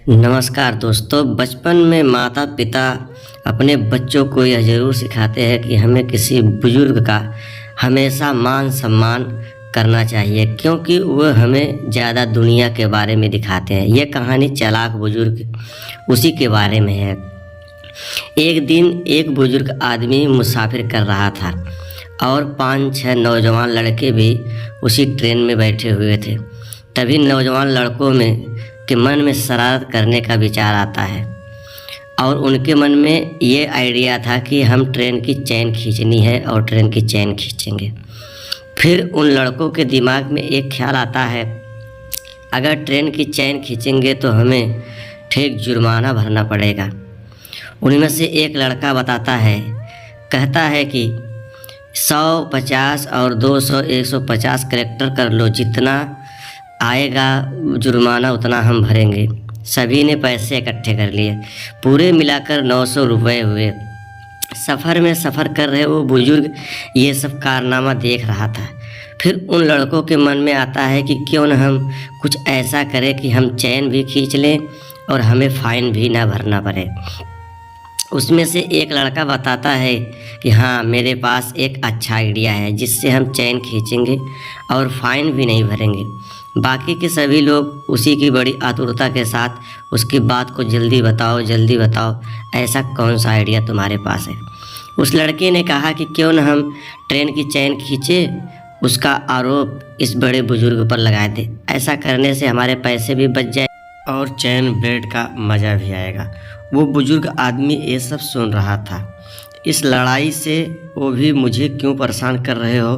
नमस्कार दोस्तों। बचपन में माता पिता अपने बच्चों को यह ज़रूर सिखाते हैं कि हमें किसी बुज़ुर्ग का हमेशा मान सम्मान करना चाहिए, क्योंकि वह हमें ज़्यादा दुनिया के बारे में दिखाते हैं। यह कहानी चालाक बुज़ुर्ग उसी के बारे में है। एक दिन एक बुज़ुर्ग आदमी मुसाफिर कर रहा था और 5-6 नौजवान लड़के भी उसी ट्रेन में बैठे हुए थे। तभी नौजवान लड़कों में के मन में शरारत करने का विचार आता है और उनके मन में ये आइडिया था कि हम ट्रेन की चैन खींचनी है और ट्रेन की चैन खींचेंगे। फिर उन लड़कों के दिमाग में एक ख्याल आता है, अगर ट्रेन की चैन खींचेंगे तो हमें ठीक जुर्माना भरना पड़ेगा। उनमें से एक लड़का बताता है, कहता है कि 100, 50 और 200, 150 करेक्टर कर लो, जितना आएगा जुर्माना उतना हम भरेंगे। सभी ने पैसे इकट्ठे कर लिए। पूरे मिलाकर 900 रुपये हुए। सफ़र में सफ़र कर रहे वो बुज़ुर्ग ये सब कारनामा देख रहा था। फिर उन लड़कों के मन में आता है कि क्यों न हम कुछ ऐसा करें कि हम चैन भी खींच लें और हमें फ़ाइन भी ना भरना पड़े। उसमें से एक लड़का बताता है कि हाँ, मेरे पास एक अच्छा आइडिया है जिससे हम चैन खींचेंगे और फ़ाइन भी नहीं भरेंगे। बाकी के सभी लोग उसी की बड़ी आतुरता के साथ उसकी बात को जल्दी बताओ, ऐसा कौन सा आइडिया तुम्हारे पास है। उस लड़के ने कहा कि क्यों न हम ट्रेन की चैन खींचे, उसका आरोप इस बड़े बुजुर्ग पर लगा दे। ऐसा करने से हमारे पैसे भी बच जाए और चैन ब्रेड का मज़ा भी आएगा। वो बुजुर्ग आदमी ये सब सुन रहा था। इस लड़ाई से वो भी मुझे क्यों परेशान कर रहे हो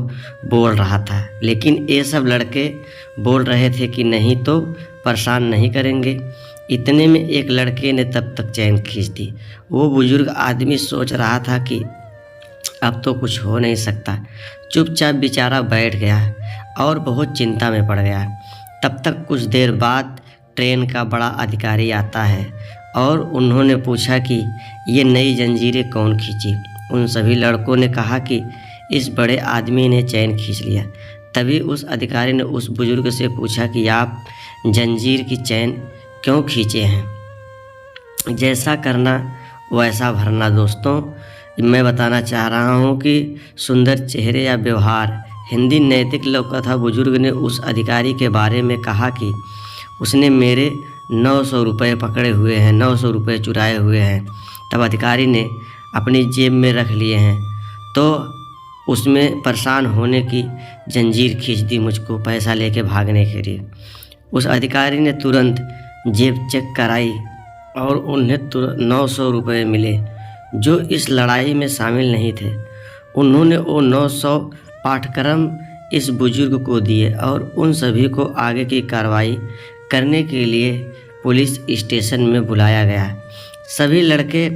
बोल रहा था, लेकिन ये सब लड़के बोल रहे थे कि नहीं तो परेशान नहीं करेंगे। इतने में एक लड़के ने तब तक चैन खींच दी। वो बुजुर्ग आदमी सोच रहा था कि अब तो कुछ हो नहीं सकता। चुपचाप बेचारा बैठ गया और बहुत चिंता में पड़ गया। तब तक कुछ देर बाद ट्रेन का बड़ा अधिकारी आता है और उन्होंने पूछा कि ये नई जंजीरें कौन खींची। उन सभी लड़कों ने कहा कि इस बड़े आदमी ने चैन खींच लिया। तभी उस अधिकारी ने उस बुजुर्ग से पूछा कि आप जंजीर की चैन क्यों खींचे हैं। जैसा करना वैसा भरना। दोस्तों, मैं बताना चाह रहा हूँ कि सुंदर चेहरे या व्यवहार हिंदी नैतिक लौकथा। बुजुर्ग ने उस अधिकारी के बारे में कहा कि उसने मेरे 900 रुपये पकड़े हुए हैं, 900 रुपये चुराए हुए हैं। तब अधिकारी ने अपनी जेब में रख लिए हैं तो उसमें परेशान होने की जंजीर खींच दी मुझको पैसा लेके भागने के लिए। उस अधिकारी ने तुरंत जेब चेक कराई और उन्हें 900 रुपये मिले जो इस लड़ाई में शामिल नहीं थे। उन्होंने वो 900 पाठ्यक्रम इस बुजुर्ग को दिए और उन सभी को आगे की कार्रवाई करने के लिए पुलिस स्टेशन में बुलाया गया। सभी लड़के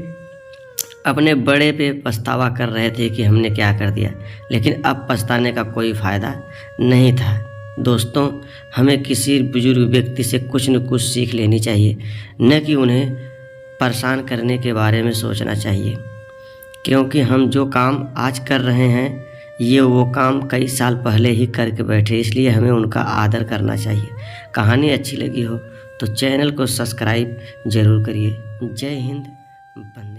अपने बड़े पे पछतावा कर रहे थे कि हमने क्या कर दिया, लेकिन अब पछताने का कोई फ़ायदा नहीं था। दोस्तों, हमें किसी बुजुर्ग व्यक्ति से कुछ न कुछ सीख लेनी चाहिए, न कि उन्हें परेशान करने के बारे में सोचना चाहिए, क्योंकि हम जो काम आज कर रहे हैं ये वो काम कई साल पहले ही करके बैठे, इसलिए हमें उनका आदर करना चाहिए। कहानी अच्छी लगी हो तो चैनल को सब्सक्राइब ज़रूर करिए। जय हिंद, वंदे